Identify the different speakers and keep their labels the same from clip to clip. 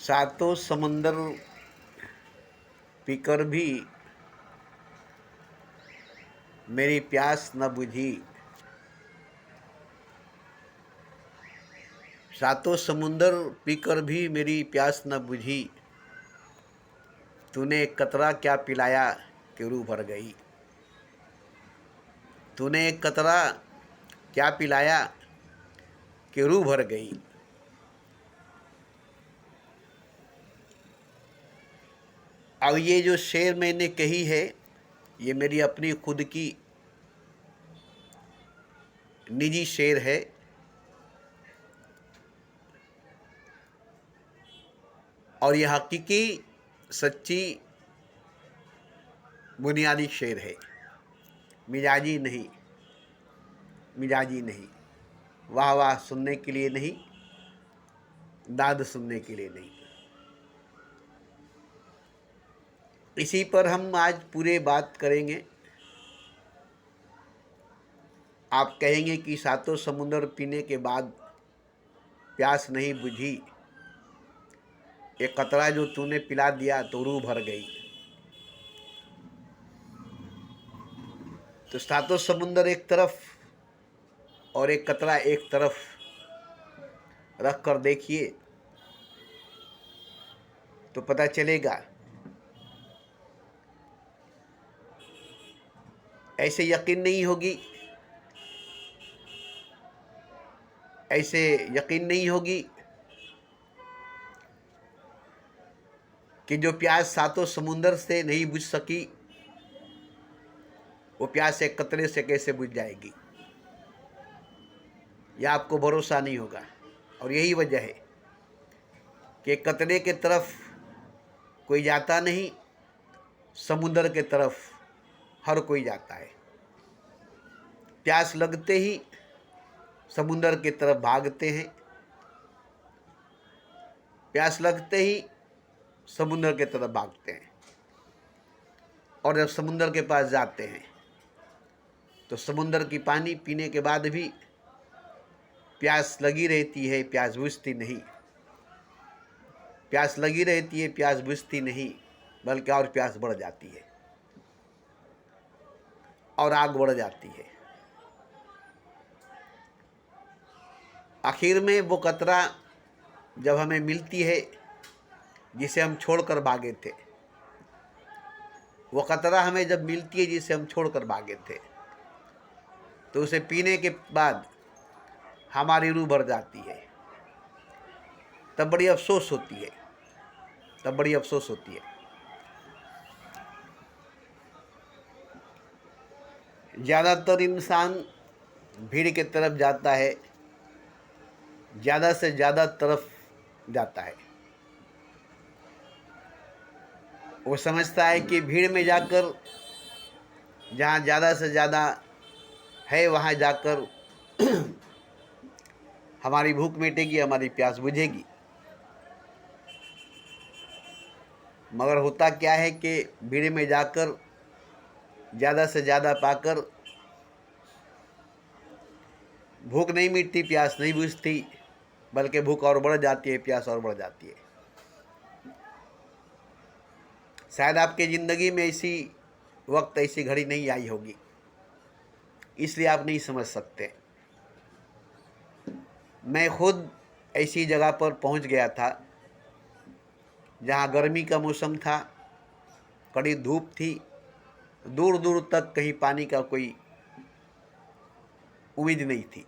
Speaker 1: सातों समुंदर पीकर भी मेरी प्यास न बुझी। सातों समुंदर पीकर भी मेरी प्यास न बुझी। तूने एक कतरा क्या पिलाया कि रूह भर गई। तूने एक कतरा क्या पिलाया कि रूह भर गई। अब ये जो शेर मैंने कही है, ये मेरी अपनी खुद की निजी शेर है। और ये हकीकी सच्ची बुनियादी शेर है, मिजाजी नहीं, मिजाजी नहीं, वाह वाह सुनने के लिए नहीं, दाद सुनने के लिए नहीं। इसी पर हम आज पूरे बात करेंगे। आप कहेंगे कि सातों समुंदर पीने के बाद प्यास नहीं बुझी, एक कतरा जो तूने पिला दिया तो रूह भर गई। तो सातों समुंदर एक तरफ और एक कतरा एक तरफ रख कर देखिए तो पता चलेगा। ऐसे यकीन नहीं होगी, ऐसे यकीन नहीं होगी कि जो प्यास सातों समुंदर से नहीं बुझ सकी, वो प्यास एक कतरे से कैसे बुझ जाएगी। यह आपको भरोसा नहीं होगा। और यही वजह है कि कतरे के तरफ कोई जाता नहीं, समुंदर के तरफ हर कोई जाता है। प्यास लगते ही समुंदर की तरफ भागते हैं, प्यास लगते ही समुंदर की तरफ भागते हैं। और जब समुंदर के पास जाते हैं तो समुंदर की पानी पीने के बाद भी प्यास लगी रहती है, प्यास बुझती नहीं। प्यास लगी रहती है, प्यास बुझती नहीं, बल्कि और प्यास बढ़ जाती है और आग बढ़ जाती है। आखिर में वो कतरा जब हमें मिलती है जिसे हम छोड़कर भागे थे, वो कतरा हमें जब मिलती है जिसे हम छोड़कर भागे थे, तो उसे पीने के बाद हमारी रूह भर जाती है। तब बड़ी अफसोस होती है, तब बड़ी अफसोस होती है। ज़्यादातर इंसान भीड़ की तरफ जाता है, ज़्यादा से ज़्यादा तरफ जाता है। वो समझता है कि भीड़ में जाकर जहाँ ज़्यादा से ज़्यादा है वहाँ जाकर हमारी भूख मिटेगी, हमारी प्यास बुझेगी। मगर होता क्या है कि भीड़ में जाकर ज़्यादा से ज़्यादा पाकर भूख नहीं मिटती, प्यास नहीं बुझती, बल्कि भूख और बढ़ जाती है, प्यास और बढ़ जाती है। शायद आपकी ज़िंदगी में ऐसी वक्त, ऐसी घड़ी नहीं आई होगी, इसलिए आप नहीं समझ सकते। मैं खुद ऐसी जगह पर पहुंच गया था जहां गर्मी का मौसम था, कड़ी धूप थी, दूर दूर तक कहीं पानी का कोई उम्मीद नहीं थी।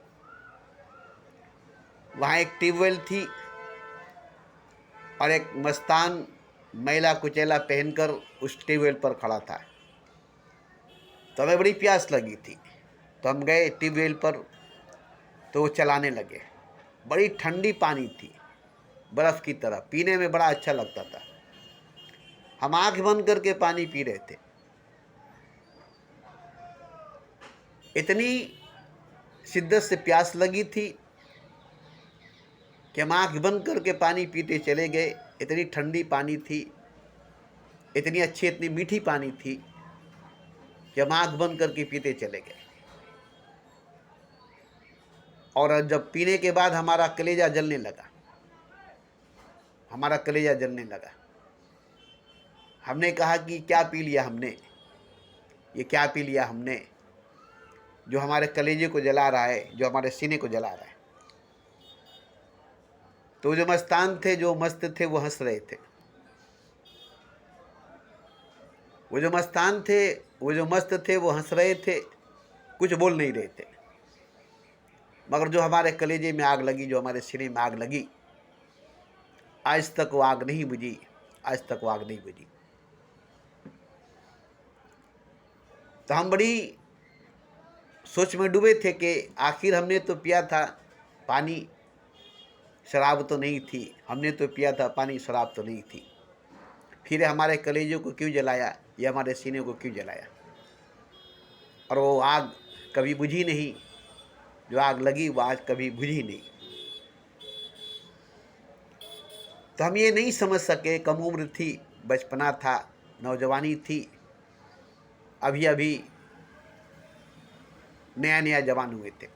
Speaker 1: वहाँ एक ट्यूबवेल थी और एक मस्तान मैला कुचैला पहनकर उस ट्यूबवेल पर खड़ा था। तो हमें बड़ी प्यास लगी थी, तो हम गए ट्यूबवेल पर, तो वो चलाने लगे। बड़ी ठंडी पानी थी, बर्फ़ की तरह, पीने में बड़ा अच्छा लगता था। हम आँख बंद करके पानी पी रहे थे। इतनी शिद्दत से प्यास लगी थी कि हम आँख बंद करके पानी पीते चले गए। इतनी ठंडी पानी थी, इतनी अच्छी, इतनी मीठी पानी थी कि हम आँख बंद करके पीते चले गए। और जब पीने के बाद हमारा कलेजा जलने लगा, हमारा कलेजा जलने लगा। हमने कहा कि क्या पी लिया हमने, ये क्या पी लिया हमने जो हमारे कलेजे को जला रहा है, जो हमारे सीने को जला रहा है। तो जो मस्तान थे, जो मस्त थे, वो हंस रहे थे। वो जो मस्तान थे, वो जो मस्त थे, वो हंस रहे थे, कुछ बोल नहीं रहे थे। मगर जो हमारे कलेजे में आग लगी, जो हमारे सीने में आग लगी, आज तक वो आग नहीं बुझी, आज तक वो आग नहीं बुझी। तो हम बड़ी सोच में डूबे थे कि आखिर हमने तो पिया था पानी, शराब तो नहीं थी। हमने तो पिया था पानी, शराब तो नहीं थी। फिर हमारे कलेजों को क्यों जलाया, या हमारे सीने को क्यों जलाया? और वो आग कभी बुझी नहीं। जो आग लगी वो आज कभी बुझी नहीं। तो हम ये नहीं समझ सके, कम उम्र थी, बचपना था, नौजवानी थी, अभी अभी नया नया जवान हुए थे।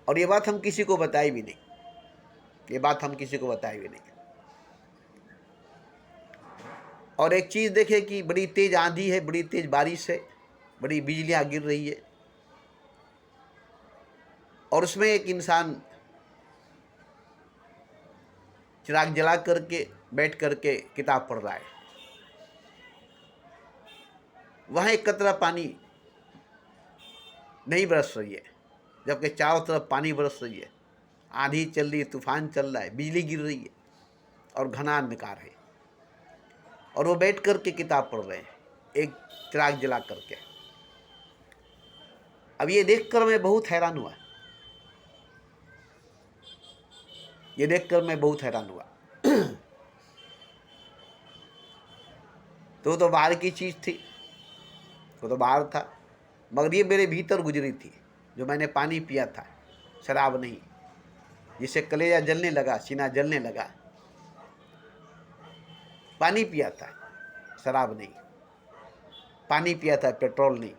Speaker 1: और ये बात हम किसी को बताई भी नहीं, ये बात हम किसी को बताई भी नहीं। और एक चीज़ देखे कि बड़ी तेज आंधी है, बड़ी तेज बारिश है, बड़ी बिजलियां गिर रही है, और उसमें एक इंसान चिराग जला करके बैठ करके किताब पढ़ रहा है। वहाँ एक कतरा पानी नहीं बरस रही है, जबकि चारों तरफ पानी बरस रही है। आंधी चल रही है, तूफान चल रहा है, बिजली गिर रही है और घना अंधकार है, और वो बैठ करके किताब पढ़ रहे हैं एक चिराग जला करके। अब ये देखकर मैं बहुत हैरान हुआ, ये देखकर मैं बहुत हैरान हुआ। तो बाहर की चीज़ थी, वो तो बाहर था, मगर ये मेरे भीतर गुजरी थी। जो मैंने पानी पिया था, शराब नहीं, जिससे कलेजा जलने लगा, सीना जलने लगा, पानी पिया था, शराब नहीं। पानी पिया था, पेट्रोल नहीं,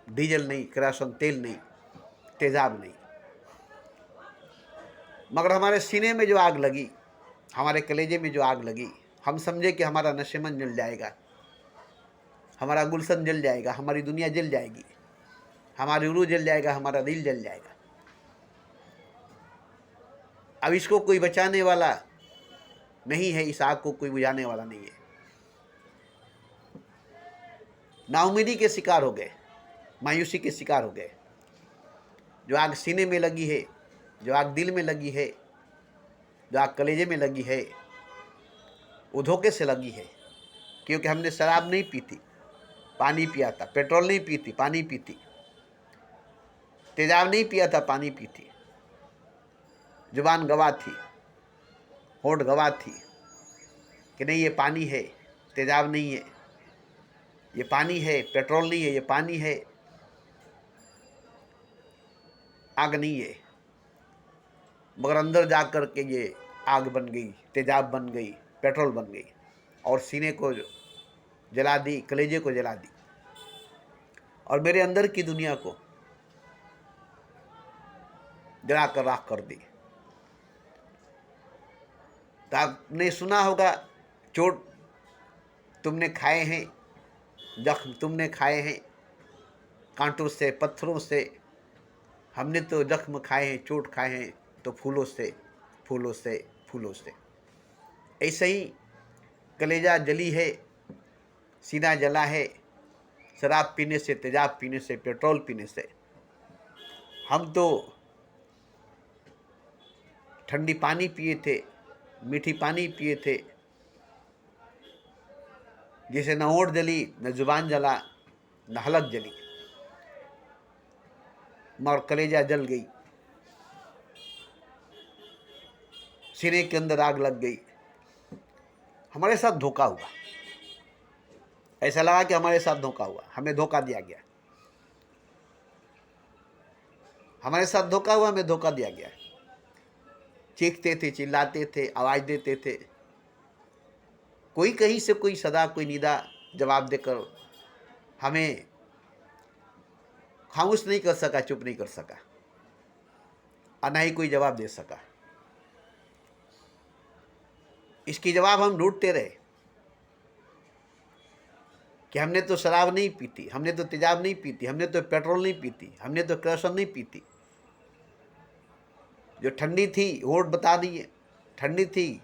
Speaker 1: डीजल नहीं, केरोसिन तेल नहीं, तेजाब नहीं। मगर हमारे सीने में जो आग लगी, हमारे कलेजे में जो आग लगी, हम समझे कि हमारा नशेमन जल जाएगा, हमारा गुलशन जल जाएगा, हमारी दुनिया जल जाएगी, हमारी रूह जल जाएगा, हमारा दिल जल जाएगा। अब इसको कोई बचाने वाला नहीं है, इस आग को कोई बुझाने वाला नहीं है। नाउमीदी के शिकार हो गए, मायूसी के शिकार हो गए। जो आग सीने में लगी है, जो आग दिल में लगी है, जो आग कलेजे में लगी है, वो धोखे से लगी है। क्योंकि हमने शराब नहीं पी थी, पानी पिया था। पेट्रोल नहीं पी थी, पानी पी थी। तेजाब नहीं पिया था, पानी पी थी। जुबान गवाह थी, होंठ गवाह थी कि नहीं ये पानी है, तेजाब नहीं है, ये पानी है, पेट्रोल नहीं है, ये पानी है, आग नहीं है। मगर अंदर जा कर के ये आग बन गई, तेजाब बन गई, पेट्रोल बन गई, और सीने को जला दी, कलेजे को जला दी, और मेरे अंदर की दुनिया को जला कर राख कर दी। तो आपने सुना होगा, चोट तुमने खाए हैं, जख्म तुमने खाए हैं, कांटों से, पत्थरों से। हमने तो जख्म खाए हैं, चोट खाए हैं, तो फूलों से, फूलों से, फूलों से। ऐसे ही कलेजा जली है, सीना जला है, शराब पीने से, तेजाब पीने से, पेट्रोल पीने से। हम तो ठंडी पानी पिए थे, मीठी पानी पिए थे, जिसे न होंठ जली, न जुबान जला, न हलक जली, मगर कलेजा जल गई, सीने के अंदर आग लग गई। हमारे साथ धोखा हुआ, ऐसा लगा कि हमारे साथ धोखा हुआ, हमें धोखा दिया गया। हमारे साथ धोखा हुआ, हमें धोखा दिया गया। चीखते थे, चिल्लाते थे, आवाज देते थे, कोई कहीं से कोई सदा, कोई निदा जवाब देकर हमें खामोश नहीं कर सका, चुप नहीं कर सका, और ना ही कोई जवाब दे सका। इसकी जवाब हम ढूंढते रहे कि हमने तो शराब नहीं पीती, हमने तो तेजाब नहीं पीती, हमने तो पेट्रोल नहीं पीती, हमने तो केरोसिन नहीं पीती। जो ठंडी थी होठ बता रही है, ठंडी थी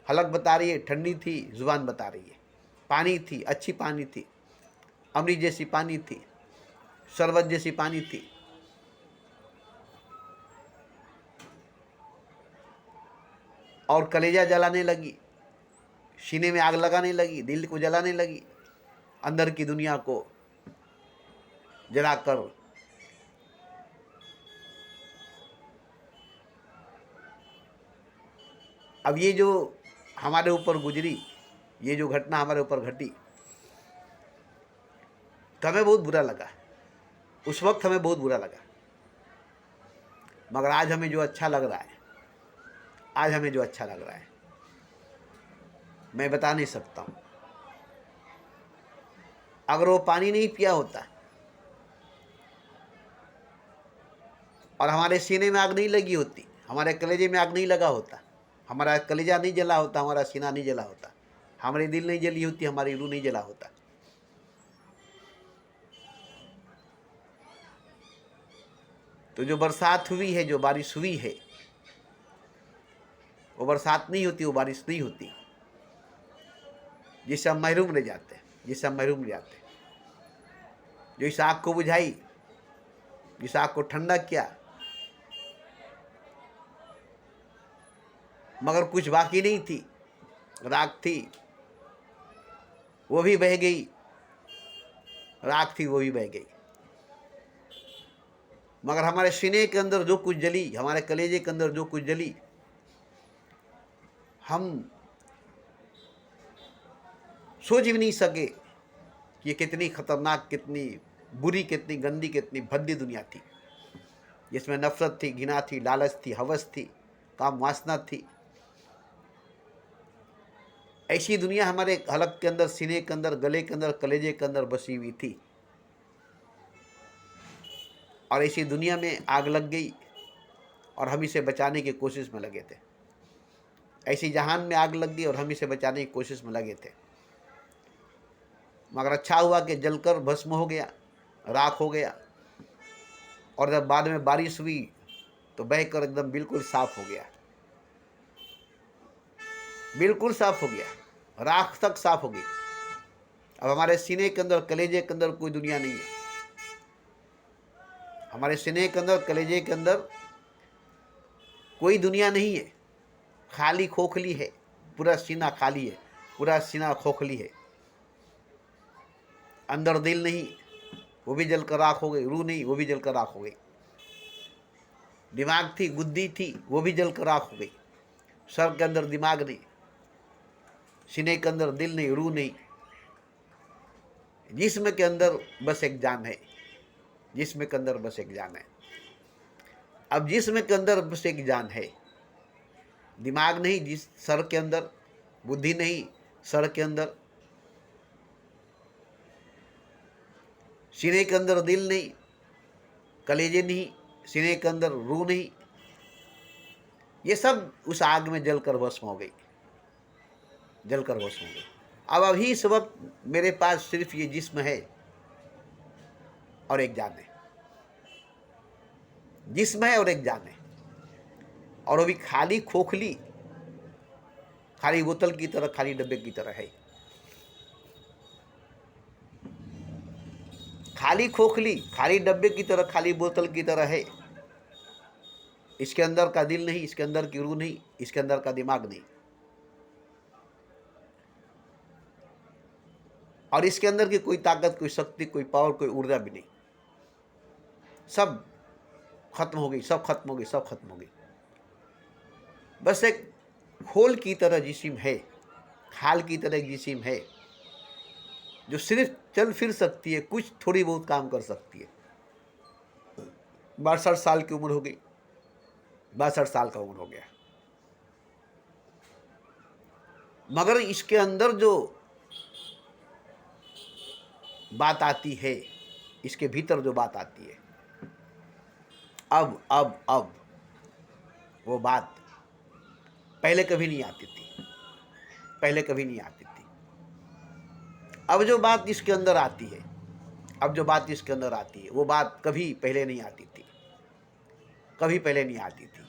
Speaker 1: हलक बता रही है, ठंडी थी जुबान बता रही है। पानी थी, अच्छी पानी थी, अमृत जैसी पानी थी, शरबत जैसी पानी थी। और कलेजा जलाने लगी, सीने में आग लगाने लगी, दिल को जलाने लगी, अंदर की दुनिया को जलाकर अब ये जो हमारे ऊपर गुजरी, ये जो घटना हमारे ऊपर घटी, तो हमें बहुत बुरा लगा। उस वक्त हमें बहुत बुरा लगा, मगर आज हमें जो अच्छा लग रहा है, आज हमें जो अच्छा लग रहा है मैं बता नहीं सकता हूँ। अगर वो पानी नहीं पिया होता और हमारे सीने में आग नहीं लगी होती, हमारे कलेजे में आग नहीं लगा होता, हमारा कलेजा नहीं जला होता, हमारा सीना नहीं जला होता, हमारी दिल नहीं जली होती, हमारी रूह नहीं जला होता, तो जो बरसात हुई है, जो बारिश हुई है, वो बरसात नहीं होती, वो बारिश नहीं होती, जिससे हम महरूम रह जाते हैं, जिससे हम महरूम रह जाते हैं। जो इस आग को बुझाई, जिस आग को ठंडा किया, मगर कुछ बाकी नहीं थी, राख थी वो भी बह गई, राख थी वो भी बह गई। मगर हमारे सीने के अंदर जो कुछ जली, हमारे कलेजे के अंदर जो कुछ जली, हम सोच भी नहीं सके कि ये कितनी खतरनाक, कितनी बुरी, कितनी गंदी, कितनी भद्दी दुनिया थी, जिसमें नफरत थी, घृणा थी, लालच थी, हवस थी, काम वासना थी। ऐसी दुनिया हमारे हलक के अंदर, सीने के अंदर, गले के अंदर, कलेजे के अंदर बसी हुई थी। और ऐसी दुनिया में आग लग गई और हम इसे बचाने की कोशिश में लगे थे। ऐसी जहान में आग लग गई और हम इसे बचाने की कोशिश में लगे थे, मगर अच्छा हुआ कि जलकर भस्म हो गया, राख हो गया। और जब बाद में बारिश हुई तो बहकर एकदम बिल्कुल साफ हो गया, बिल्कुल साफ हो गया, राख तक साफ हो गई। अब हमारे सीने के अंदर, कलेजे के अंदर कोई दुनिया नहीं है। हमारे सीने के अंदर, कलेजे के अंदर कोई दुनिया नहीं है, खाली खोखली है, पूरा सीना खाली है, पूरा सीना खोखली है। अंदर दिल नहीं, वो भी जलकर राख हो गई, रूह नहीं, वो भी जलकर राख हो गई। दिमाग थी, बुद्धि थी, वो भी जलकर राख हो गई। सर के अंदर दिमाग नहीं, सीने के अंदर दिल नहीं, रूह नहीं। जिस्म के अंदर बस एक जान है, जिस्म के अंदर बस एक जान है। अब जिस्म के अंदर बस एक जान है, दिमाग नहीं, जिस सर के अंदर, बुद्धि नहीं सर के अंदर, सीने के अंदर दिल नहीं, कलेजे नहीं, सीने के अंदर रूह नहीं। ये सब उस आग में जलकर भस्म हो गई, जलकर भस्म हो गई। अब अभी इस वक्त मेरे पास सिर्फ ये जिस्म है और एक जान है, जिस्म है और एक जान है, और वो भी खाली खोखली, खाली बोतल की तरह, खाली डब्बे की तरह है। खाली खोखली, खाली डब्बे की तरह, खाली बोतल की तरह है। इसके अंदर का दिल नहीं, इसके अंदर की रूह नहीं, इसके अंदर का दिमाग नहीं, और इसके अंदर की कोई ताकत, कोई शक्ति, कोई पावर, कोई ऊर्जा भी नहीं। सब खत्म हो गई, सब खत्म हो गई, सब खत्म हो गई। बस एक खोल की तरह जिस्म है, खाल की तरह एक जिस्म है, जो सिर्फ चल फिर सकती है, कुछ थोड़ी बहुत काम कर सकती है। 62 साल की उम्र हो गई, 62 साल का उम्र हो गया, मगर इसके अंदर जो बात आती है, इसके भीतर जो बात आती है, अब वो बात पहले कभी नहीं आती थी। पहले कभी नहीं आती थी। अब जो बात इसके अंदर आती है, अब जो बात इसके अंदर आती है, वो बात कभी पहले नहीं आती थी, कभी पहले नहीं आती थी।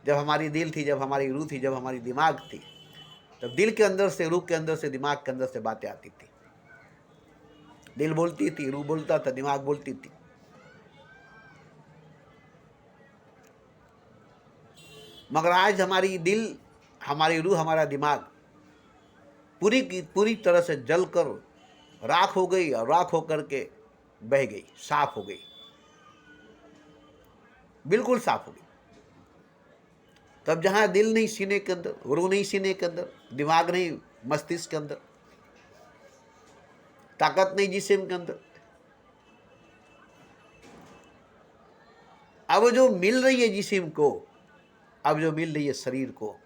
Speaker 1: जब हमारी दिल थी, जब हमारी रूह थी, जब हमारी दिमाग थी, तब दिल के अंदर से, रूह के अंदर से, दिमाग के अंदर से बातें आती थी। दिल बोलती थी, रूह बोलता था, दिमाग बोलती थी। मगर आज हमारी दिल, हमारी रूह, हमारा दिमाग पूरी की पूरी तरह से जलकर राख हो गई, और राख होकर के बह गई, साफ हो गई, बिल्कुल साफ हो गई। तब जहां दिल नहीं सीने के अंदर, रूह नहीं सीने के अंदर, दिमाग नहीं मस्तिष्क के अंदर, ताकत नहीं जिस्म के अंदर, अब जो मिल रही है जिस्म को, अब जो मिल रही है शरीर को,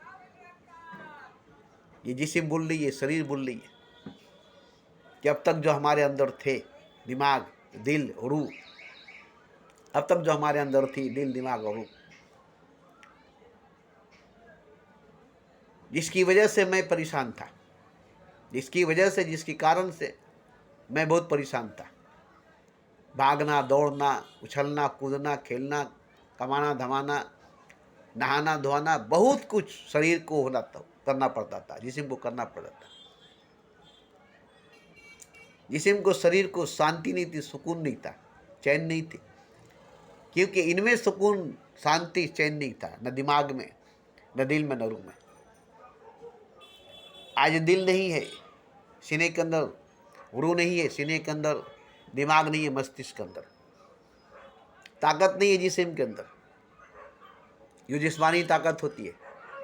Speaker 1: ये जिस्म बोल रही है, शरीर बोल रही है कि अब तक जो हमारे अंदर थे, दिमाग, दिल, रूह, अब तक जो हमारे अंदर थी दिल, दिमाग और रूह, जिसकी वजह से मैं परेशान था, जिसकी वजह से, जिसके कारण से मैं बहुत परेशान था, भागना, दौड़ना, उछलना, कूदना, खेलना, कमाना, धमाना, नहाना, धोना, बहुत कुछ शरीर को होना था, करना पड़ता था, जिस्म को करना पड़ता था। जिस्म को, शरीर को शांति नहीं थी, सुकून नहीं था, चैन नहीं थी, क्योंकि इनमें सुकून, शांति, चैन नहीं था, न दिमाग में, न दिल में, न रूह में। आज दिल नहीं है सीने के अंदर, रूह नहीं है सीने के अंदर, दिमाग नहीं है मस्तिष्क के अंदर, ताकत नहीं है जिस्म के अंदर। जो जिस्मानी ताकत होती है,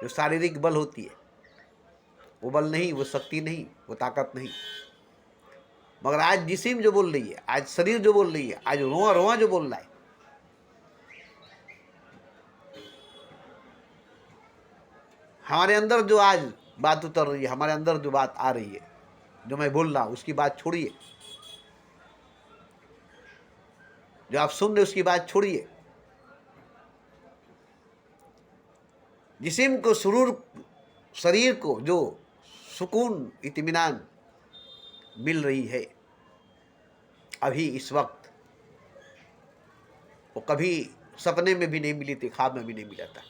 Speaker 1: जो शारीरिक बल होती है, वो बल नहीं, वो शक्ति नहीं, वो ताकत नहीं। मगर आज जिस्म जो बोल रही है, आज शरीर जो बोल रही है, आज रोआ रोआ जो बोल रहा है, हमारे अंदर जो आज बात उतर रही है, हमारे अंदर जो बात आ रही है, जो मैं बोल रहा हूं उसकी बात छोड़िए, जो आप सुन रहे उसकी बात छोड़िए। जिस्म को, शरीर को जो सुकून, इत्मीनान मिल रही है अभी इस वक्त, वो कभी सपने में भी नहीं मिली थी, ख्वाब में भी नहीं मिला था।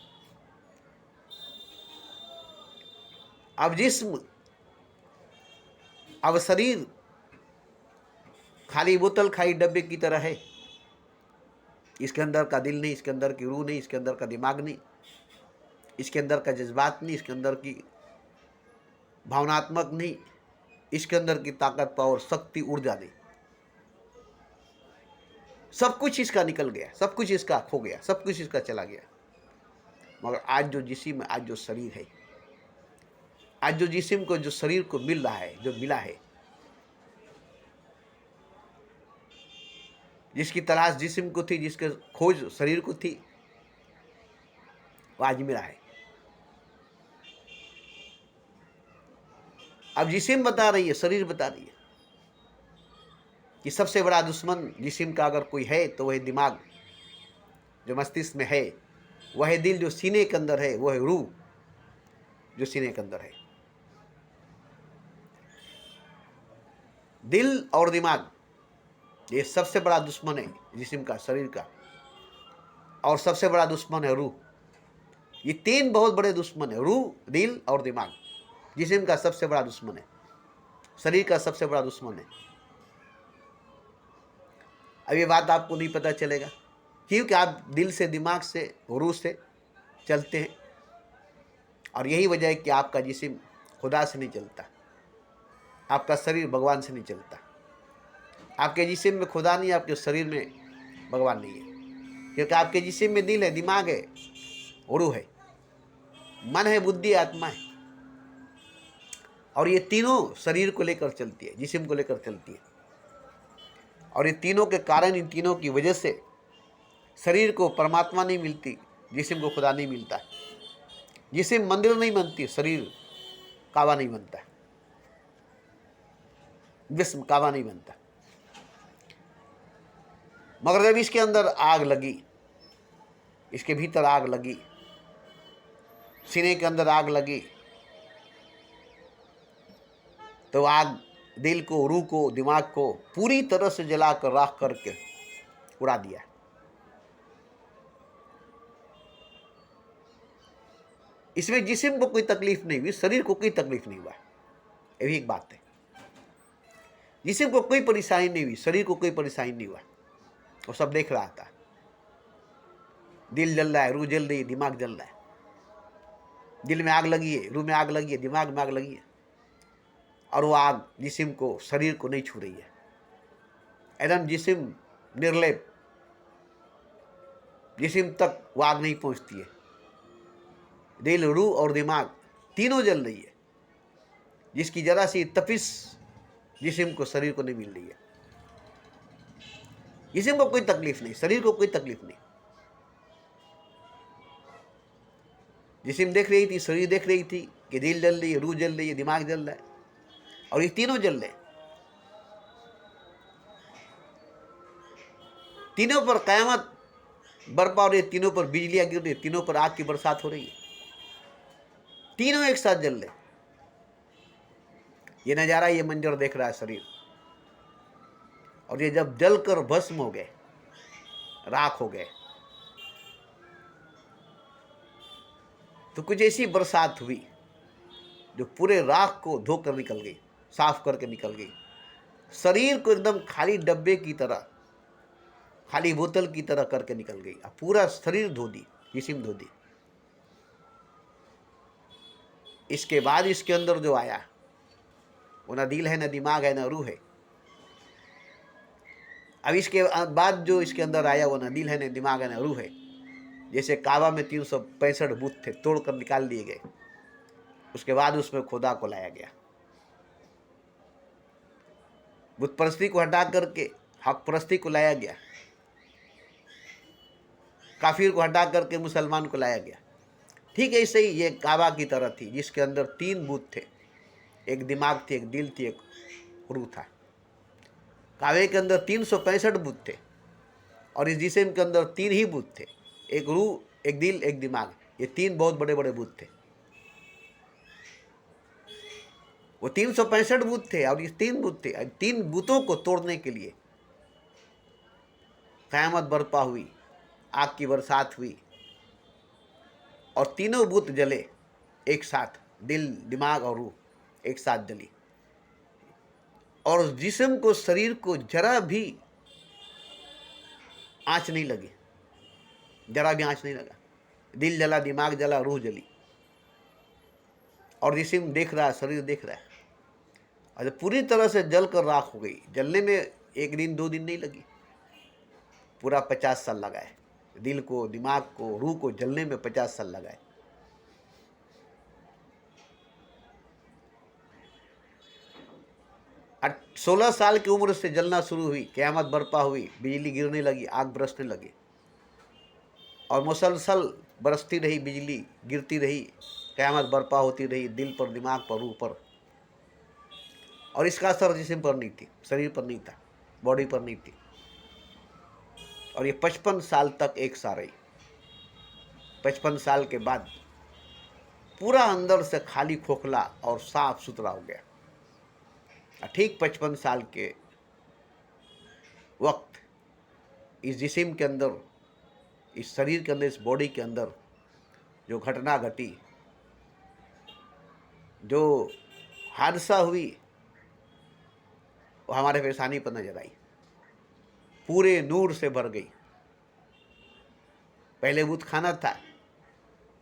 Speaker 1: अब जिस्म, अब शरीर खाली बोतल खाली डब्बे की तरह है। इसके अंदर का दिल नहीं, इसके अंदर की रूह नहीं, इसके अंदर का दिमाग नहीं, इसके अंदर का जज्बात नहीं, इसके अंदर की भावनात्मक नहीं, इसके अंदर की ताकत, पावर, शक्ति, ऊर्जा नहीं। सब कुछ इसका निकल गया, सब कुछ इसका खो गया, सब कुछ इसका चला गया। मगर आज जो जिस्म, आज जो शरीर है, आज जो जिस्म को, जो शरीर को मिल रहा है, जो मिला है, जिसकी तलाश जिस्म को थी, जिसके खोज शरीर को थी, वो आज मिला है। अब जिस्म बता रही है, शरीर बता रही है कि सबसे बड़ा दुश्मन जिस्म का अगर कोई है तो वह दिमाग जो मस्तिष्क में है, वह है दिल जो सीने के अंदर है, वह है रूह जो सीने के अंदर है। दिल और दिमाग ये सबसे बड़ा दुश्मन है जिस्म का, शरीर का, और सबसे बड़ा दुश्मन है रूह। ये तीन बहुत बड़े दुश्मन है, रूह, दिल और दिमाग। जिस्म का सबसे बड़ा दुश्मन है, शरीर का सबसे बड़ा दुश्मन है। अब ये बात आपको नहीं पता चलेगा क्योंकि आप दिल से, दिमाग से, रूह से चलते हैं, और यही वजह है कि आपका जिस्म खुदा से नहीं चलता, आपका शरीर भगवान से नहीं चलता। आपके जिस्म में खुदा नहीं, आपके शरीर में भगवान नहीं है, क्योंकि आपके जिस्म में दिल है, दिमाग है, रूह है, मन है, बुद्धि, आत्मा है, और ये तीनों शरीर को लेकर चलती है, जिस्म को लेकर चलती है। और ये तीनों के कारण, इन तीनों की वजह से शरीर को परमात्मा नहीं मिलती, जिस्म को खुदा नहीं मिलता। जिस्म मंदिर नहीं बनती, शरीर काबा नहीं बनता, जिस्म काबा नहीं बनता। मगर जब इसके अंदर आग लगी, इसके भीतर आग लगी, सीने के अंदर आग लगी, तो आग दिल को, रूह को, दिमाग को पूरी तरह से जलाकर राख करके उड़ा दिया। इसमें जिस्म को कोई तकलीफ नहीं हुई, शरीर को कोई तकलीफ नहीं हुआ। ये भी एक बात है। जिस्म को कोई परेशानी नहीं हुई, शरीर को कोई परेशानी नहीं हुआ। वो सब देख रहा था। दिल जल रहा है, रूह जल रही है, दिमाग जल रहा है। दिल में आग लगी है, रूह में आग लगी है, दिमाग में आग लगी है, और वो आग जिस्म को, शरीर को नहीं छू रही है। एकदम जिस्म निर्लेप, जिस्म तक वो आग नहीं पहुंचती है। दिल, रूह और दिमाग तीनों जल रही है, जिसकी जरा सी तपिश जिस्म को, शरीर को नहीं मिल रही है। जिस्म को कोई तकलीफ नहीं, शरीर को कोई तकलीफ नहीं। जिस्म देख रही थी, शरीर देख रही थी कि दिल जल रही है, रूह जल रही है, दिमाग जल रहा है, और ये तीनों जल रहे। तीनों पर कयामत बरपा हो रही है, तीनों पर बिजलियां गिर रही है, तीनों पर आग की बरसात हो रही है। तीनों एक साथ जल रहे। ये नजारा, ये मंजर देख रहा है शरीर। और ये जब जलकर भस्म हो गए, राख हो गए, तो कुछ ऐसी बरसात हुई जो पूरे राख को धोकर निकल गई, साफ करके निकल गई। शरीर को एकदम खाली डब्बे की तरह, खाली बोतल की तरह करके निकल गई। अब पूरा शरीर धो दी, जिस्म धो दी। इसके बाद इसके अंदर जो आया वो ना दिल है, ना दिमाग है, ना रूह है। अब इसके बाद जो इसके अंदर आया वो ना दिल है, ना दिमाग है, ना रूह है। जैसे काबा में 365 बुत थे, तोड़कर निकाल दिए गए। उसके बाद उसमें खुदा को लाया गया। बुत परस्ती को हटा करके हक परस्ती को लाया गया। काफिर को हटा करके मुसलमान को लाया गया। ठीक ऐसे ही ये काबा की तरह थी, जिसके अंदर 3 बुत थे। एक दिमाग थी, एक दिल थी, एक रूह था। काबे के अंदर 365 बुत थे, और इस जिस्म के अंदर 3 ही बुत थे। एक रूह, एक दिल, एक दिमाग। ये 3 बहुत बड़े बड़े बुत थे। वो 365 बुत थे, और ये 3 बुत थे। 3 बुतों को तोड़ने के लिए क़यामत बरपा हुई, आग की बरसात हुई, और तीनों बुत जले एक साथ। दिल, दिमाग और रूह एक साथ जली। और जिस्म को, शरीर को जरा भी आंच नहीं लगी, जरा भी आंच नहीं लगा। दिल जला, दिमाग जला, रूह जली, और जिस्म देख रहा है, शरीर देख रहा है। और जब पूरी तरह से जल कर राख हो गई, जलने में 1 दिन 2 दिन नहीं लगी, पूरा 50 साल लगाए। दिल को, दिमाग को, रूह को जलने में 50 साल लगाए। और 16 साल की उम्र से जलना शुरू हुई, क़यामत बरपा हुई, बिजली गिरने लगी, आग बरसने लगी, और मुसलसल बरसती रही, बिजली गिरती रही, क़यामत बरपा होती रही, दिल पर, दिमाग पर, रूह पर। और इसका असर जिस्म पर नहीं थी, शरीर पर नहीं था, बॉडी पर नहीं थी। और ये 55 साल तक एक सा रही। 55 साल के बाद पूरा अंदर से खाली, खोखला और साफ सुथरा हो गया। ठीक 55 साल के वक्त इस जिस्म के अंदर, इस शरीर के अंदर, इस बॉडी के अंदर जो घटना घटी, जो हादसा हुई, वो हमारे पेशानी पर नजर आई। पूरे नूर से भर गई। पहले बूत खाना था,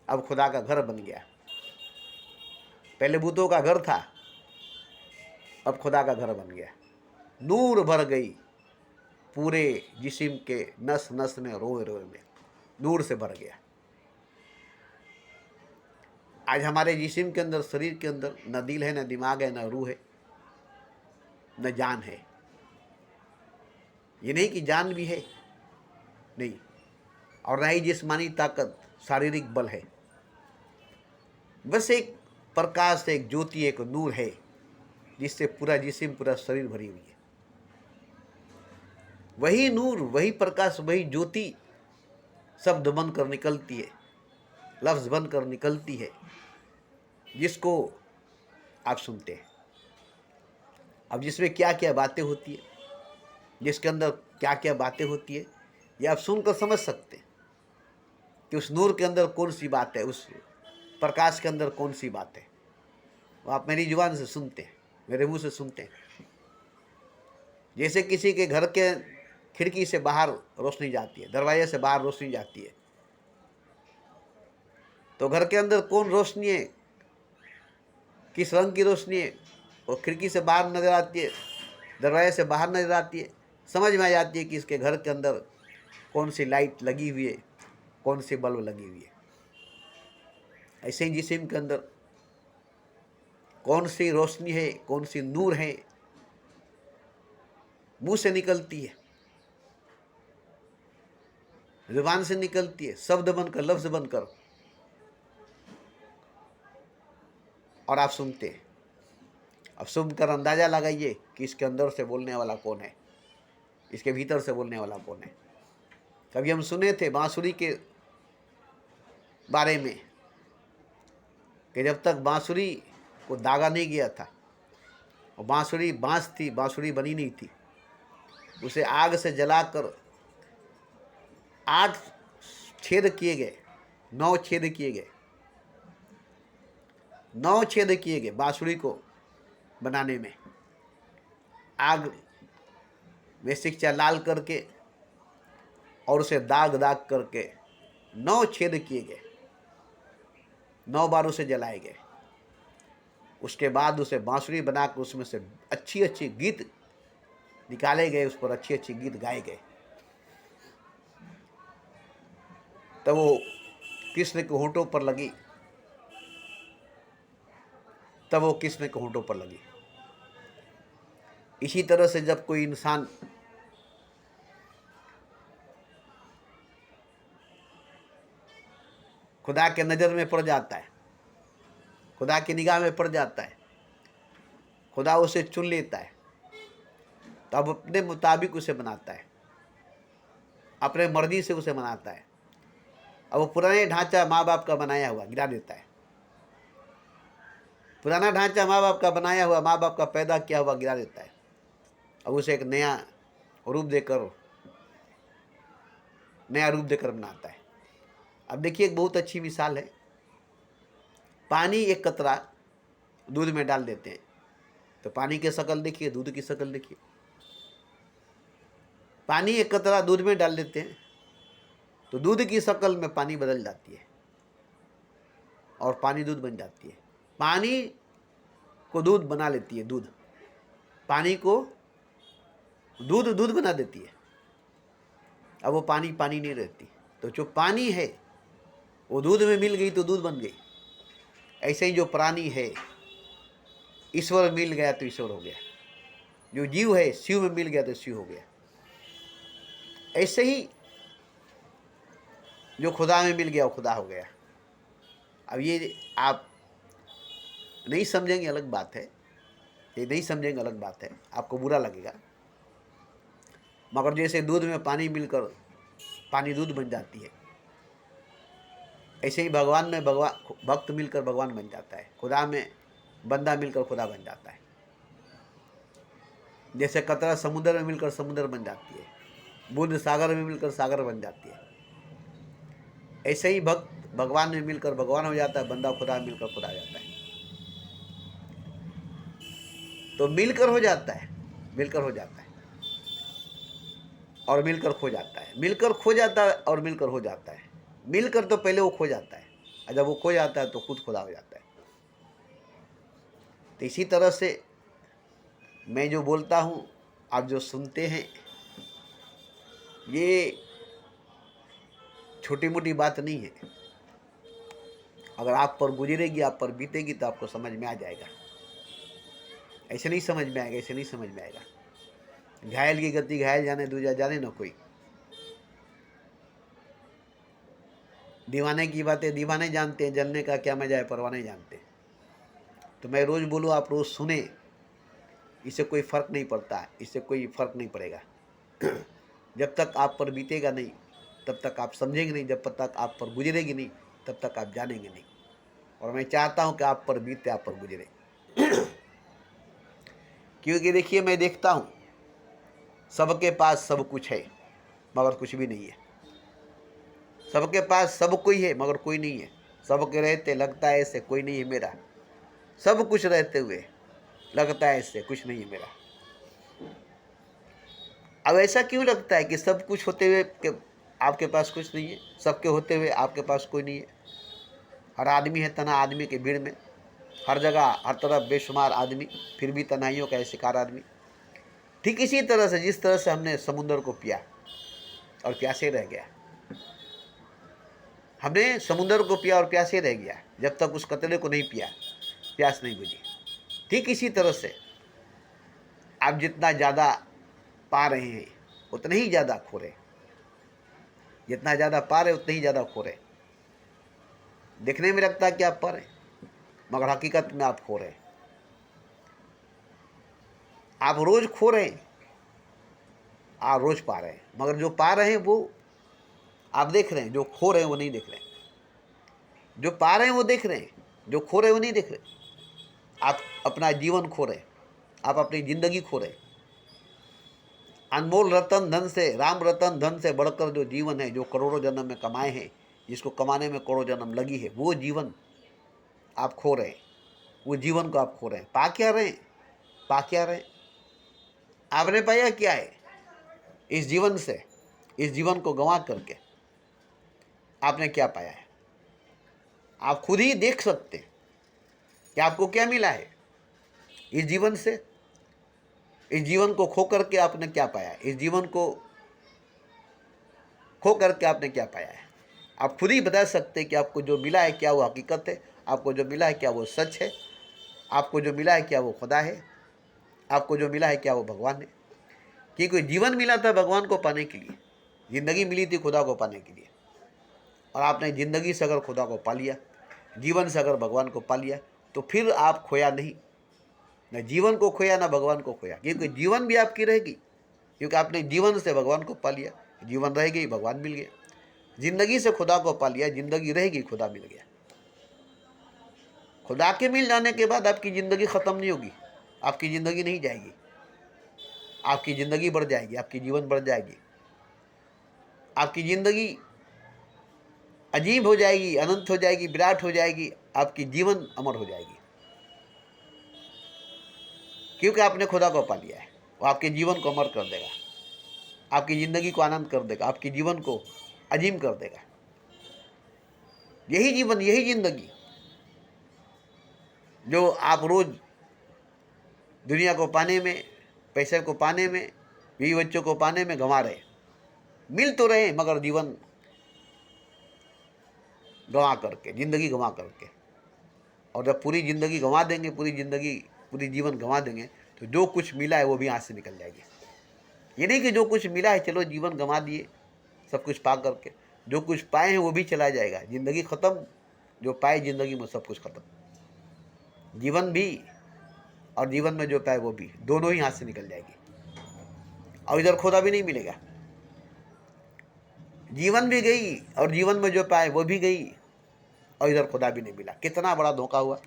Speaker 1: अब खुदा का घर बन गया। पहले बूतों का घर था, अब खुदा का घर बन गया। नूर भर गई पूरे जिस्म के नस नस में, रोए रोए में नूर से भर गया। आज हमारे जिस्म के अंदर, शरीर के अंदर न दिल है, न दिमाग है, न रूह है, न जान है। ये नहीं कि जान भी है, नहीं, और न ही जिस्मानी ताकत, शारीरिक बल है। बस एक प्रकाश, एक ज्योति, एक नूर है, जिससे पूरा जिस्म, पूरा शरीर भरी हुई है। वही नूर, वही प्रकाश, वही ज्योति शब्द बनकर निकलती है, लफ्ज बनकर निकलती है, जिसको आप सुनते हैं। अब जिसमें क्या क्या बातें होती है, जिसके अंदर क्या क्या बातें होती है, ये आप सुनकर समझ सकते हैं कि उस नूर के अंदर कौन सी बात है, उस प्रकाश के अंदर कौन सी बात है। वो आप मेरी जुबान से सुनते हैं, मेरे मुंह से सुनते हैं। जैसे किसी के घर के खिड़की से बाहर रोशनी जाती है, दरवाजे से बाहर रोशनी जाती है, तो घर के अंदर कौन रोशनी है, किस रंग की रोशनी है, वो खिड़की से बाहर नजर आती है, दरवाजे से बाहर नजर आती है, समझ में आ जाती है कि इसके घर के अंदर कौन सी लाइट लगी हुई है, कौन सी बल्ब लगी हुई है। ऐसे ही जिस्म के अंदर कौन सी रोशनी है, कौन सी नूर है, मुंह से निकलती है, जुबान से निकलती है, शब्द बनकर, लफ्ज बनकर, और आप सुनते हैं। अब सुनकर अंदाजा लगाइए कि इसके अंदर से बोलने वाला कौन है, इसके भीतर से बोलने वाला कौन है। कभी हम सुने थे बांसुरी के बारे में कि जब तक बांसुरी को दागा नहीं गया था, और बांसुरी बांस थी, बांसुरी बनी नहीं थी, उसे आग से जलाकर 8 छेद किए गए, 9 छेद किए गए, 9 छेद किए गए बांसुरी को बनाने में। आग में शिक्षा लाल करके और उसे दाग दाग करके 9 छेद किए गए, 9 बार उसे जलाए गए। उसके बाद उसे बांसुरी बनाकर उसमें से अच्छी अच्छी गीत निकाले गए, उस पर अच्छी अच्छी गीत गाए गए। तब वो कृष्ण के होंठों पर लगी, तब वो कृष्ण के होंठों पर लगी। इसी तरह से जब कोई इंसान खुदा के नज़र में पड़ जाता है, खुदा की निगाह में पड़ जाता है, खुदा उसे चुन लेता है, तो अब अपने मुताबिक उसे बनाता है, अपने मर्जी से उसे बनाता है। अब वो पुराने ढांचा माँ बाप का बनाया हुआ गिरा देता है, पुराना ढांचा माँ बाप का बनाया हुआ, माँ बाप का पैदा किया हुआ गिरा देता है। अब उसे एक नया रूप देकर बनाता है। अब देखिए, एक बहुत अच्छी मिसाल है। पानी एक कतरा दूध में डाल देते हैं तो पानी की शक्ल देखिए, दूध की शक्ल देखिए। पानी एक कतरा दूध में डाल देते हैं तो दूध की शक्ल में पानी बदल जाती है और पानी दूध बन जाती है। पानी को दूध बना लेती है, दूध पानी को दूध बना देती है। अब वो पानी पानी नहीं रहती, तो जो पानी है वो दूध में मिल गई तो दूध बन गई। ऐसे ही जो प्राणी है, ईश्वर मिल गया तो ईश्वर हो गया, जो जीव है शिव में मिल गया तो शिव हो गया। ऐसे ही जो खुदा में मिल गया वो खुदा हो गया। अब ये आप नहीं समझेंगे अलग बात है, ये नहीं समझेंगे अलग बात है, आपको बुरा लगेगा। मगर जैसे दूध में पानी मिलकर पानी दूध बन जाती है, ऐसे ही भगवान में भक्त मिलकर भगवान बन जाता है, खुदा में बंदा मिलकर खुदा बन जाता है। जैसे कतरा समुद्र में मिलकर समुद्र बन जाती है, बूंद सागर में मिलकर सागर बन जाती है, ऐसे ही भक्त भगवान में मिलकर भगवान हो जाता है, बंदा खुदा में मिलकर खुदा हो जाता है। तो मिलकर हो जाता है, मिलकर हो जाता है और मिलकर खो जाता है, मिलकर खो जाता है और मिलकर हो जाता है। मिलकर तो पहले वो खो जाता है, और जब वो खो जाता है तो खुद खुदा हो जाता है। तो इसी तरह से मैं जो बोलता हूँ, आप जो सुनते हैं, ये छोटी मोटी बात नहीं है। अगर आप पर गुजरेगी, आप पर बीतेगी तो आपको समझ में आ जाएगा। ऐसे नहीं समझ में आएगा, ऐसे नहीं समझ में आएगा। घायल की गति घायल जाने, दूजा जाने न कोई। दीवाने की बातें दीवाने जानते हैं, जलने का क्या मजा है परवाने जानते। तो मैं रोज़ बोलूँ, आप रोज़ सुने, इससे कोई फ़र्क नहीं पड़ता, इससे कोई फ़र्क नहीं पड़ेगा। जब तक आप पर बीतेगा नहीं तब तक आप समझेंगे नहीं, जब तक आप पर गुजरेगी नहीं तब तक आप जानेंगे नहीं। और मैं चाहता हूँ कि आप पर बीते, आप पर गुजरे। क्योंकि देखिए, मैं देखता हूँ सबके पास सब कुछ है मगर कुछ भी नहीं है। सबके पास सब कोई है मगर कोई नहीं है। सबके रहते लगता है ऐसे कोई नहीं है मेरा। सब कुछ रहते हुए लगता है ऐसे कुछ नहीं है मेरा। अब ऐसा क्यों लगता है कि सब कुछ होते हुए कि आपके पास कुछ नहीं है, सबके होते हुए आपके पास कोई नहीं है? हर आदमी है तना आदमी के भीड़ में, हर जगह हर तरफ बेशुमार आदमी, फिर भी तन्हाइयों का शिकार आदमी। ठीक इसी तरह से जिस तरह से हमने समुद्र को पिया और प्यासे रह गया, हमने समुद्र को पिया और प्यासे रह गया जब तक उस कतरे को नहीं पिया, प्यास नहीं बुझी। ठीक इसी तरह से आप जितना ज़्यादा पा रहे हैं उतना ही ज़्यादा खो रहे। जितना ज़्यादा पा रहे उतना ही ज़्यादा खो रहे। देखने में लगता है कि आप पा रहे मगर हकीकत में आप खो रहे। आप रोज़ खो रहे हैं, आप रोज़ पा रहे हैं, मगर जो पा रहे हैं वो आप देख रहे हैं, जो खो रहे हैं वो नहीं देख रहे हैं। जो पा रहे हैं वो देख रहे हैं, जो खो रहे हैं वो नहीं देख रहे। आप अपना जीवन खो रहे, आप अपनी ज़िंदगी खो रहे। अनमोल रतन धन से, राम रतन धन से बढ़कर जो जीवन है, जो करोड़ों जन्म में कमाए हैं, जिसको कमाने में करोड़ों जन्म लगी है, वो जीवन आप खो रहे हैं। वो जीवन को आप खो रहे हैं। पा क्या रहे हैं? पा क्या रहे हैं? आपने पाया क्या है इस जीवन से? इस जीवन को गंवा करके आपने क्या पाया है? आप खुद ही देख सकते हैं कि आपको क्या मिला है इस जीवन से। इस जीवन को खो करके आपने क्या पाया है? इस जीवन को खो करके आपने क्या पाया है? आप खुद ही बता सकते हैं कि आपको जो मिला है क्या वो हकीकत है, आपको जो मिला है क्या वो सच है, आपको जो मिला है क्या वो खुदा है, आपको जो मिला है क्या वो भगवान है। कि कोई जीवन मिला था भगवान को पाने के लिए, ज़िंदगी मिली थी खुदा को पाने के लिए, और आपने ज़िंदगी से अगर खुदा को पा लिया, जीवन से अगर भगवान को पा लिया, तो फिर आप खोया नहीं, न जीवन को खोया ना भगवान को खोया। क्योंकि जीवन भी आपकी रहेगी, क्योंकि आपने जीवन से भगवान को पा लिया। जीवन रह गई, भगवान मिल गया। जिंदगी से खुदा को पा लिया, जिंदगी रहेगी, खुदा मिल गया। खुदा के मिल जाने के बाद आपकी ज़िंदगी ख़त्म नहीं होगी, आपकी ज़िंदगी नहीं जाएगी, आपकी ज़िंदगी बढ़ जाएगी, आपकी जीवन बढ़ जाएगी, आपकी ज़िंदगी अजीब हो जाएगी, अनंत हो जाएगी, विराट हो जाएगी, आपकी जीवन अमर हो जाएगी। क्योंकि आपने खुदा को पा लिया है। वो आपके जीवन को अमर कर देगा, आपकी ज़िंदगी को आनंद कर देगा, आपके जीवन को अजीम कर देगा। यही जीवन, यही ज़िंदगी जो आप रोज़ दुनिया को पाने में, पैसे को पाने में, बीवी बच्चों को पाने में गंवा रहे। मिल तो रहे मगर जीवन गंवा करके, ज़िंदगी गंवा करके। और जब पूरी ज़िंदगी गंवा देंगे, पूरी जीवन गंवा देंगे, तो जो कुछ मिला है वो भी हाथ से निकल जाएगी। ये नहीं कि जो कुछ मिला है चलो जीवन गंवा दिए सब कुछ पा करके, जो कुछ पाए हैं वो भी चला जाएगा। ज़िंदगी ख़त्म, जो पाए ज़िंदगी में सब कुछ ख़त्म। जीवन भी और जीवन में जो पाए वो भी, दोनों ही हाथ से निकल जाएगी। और इधर खुदा भी नहीं मिलेगा। जीवन भी गई और जीवन में जो पाए वो भी गई, और इधर खुदा भी नहीं मिला। कितना बड़ा धोखा हुआ।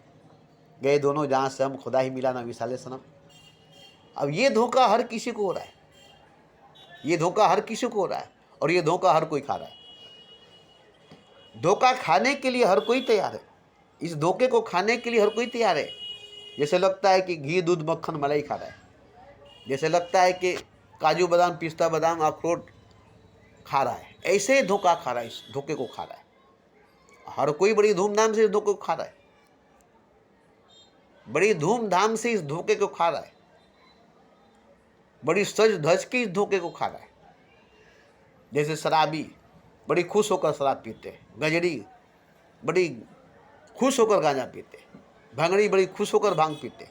Speaker 1: गए दोनों जहाँ से हम, खुदा ही मिला ना विशाले सनम। अब ये धोखा हर किसी को हो रहा है, ये धोखा हर किसी को हो रहा है, और ये धोखा हर कोई खा रहा है। धोखा खाने के लिए हर कोई तैयार है, इस धोखे को खाने के लिए हर कोई तैयार है। जैसे लगता है कि घी दूध मक्खन मलाई खा रहा है, जैसे लगता है कि काजू बादाम पिस्ता बादाम अखरोट खा रहा है, ऐसे ही धोखा खा रहा है, इस धोखे को खा रहा है। हर कोई बड़ी धूमधाम से इस धोखे को खा रहा है, बड़ी धूमधाम से इस धोखे को खा रहा है, बड़ी सज धज के इस धोखे को खा रहा है। जैसे शराबी बड़ी खुश होकर शराब पीते, गजड़ी बड़ी खुश होकर गांजा पीते, भांगड़ी बड़ी खुश होकर भांग पीते,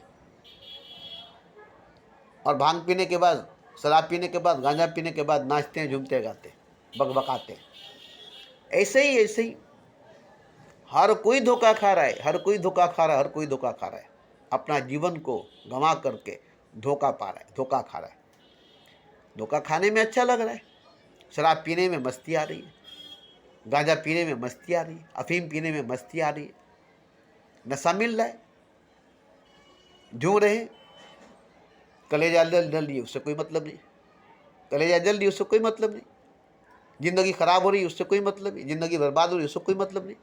Speaker 1: और भांग पीने के बाद, शराब पीने के बाद, गांजा पीने के बाद नाचते हैं, झूमते गाते, बकबकाते। ऐसे ही हर कोई धोखा खा रहा है, हर कोई धोखा खा रहा है, हर कोई धोखा खा रहा है। अपना जीवन को गंवा करके धोखा पा रहा है, धोखा खा रहा है। धोखा खाने में अच्छा लग रहा है, शराब पीने में मस्ती आ रही है, गांजा पीने में मस्ती आ रही है, अफीम पीने में मस्ती आ रही है, नशा मिल रहा है, झूम रहे, कलेजा जल रही है उससे कोई मतलब नहीं, कलेजा जल रही है उससे कोई मतलब नहीं, ज़िंदगी ख़राब हो रही है उससे कोई मतलब नहीं, ज़िंदगी बर्बाद हो रही है उससे कोई मतलब नहीं,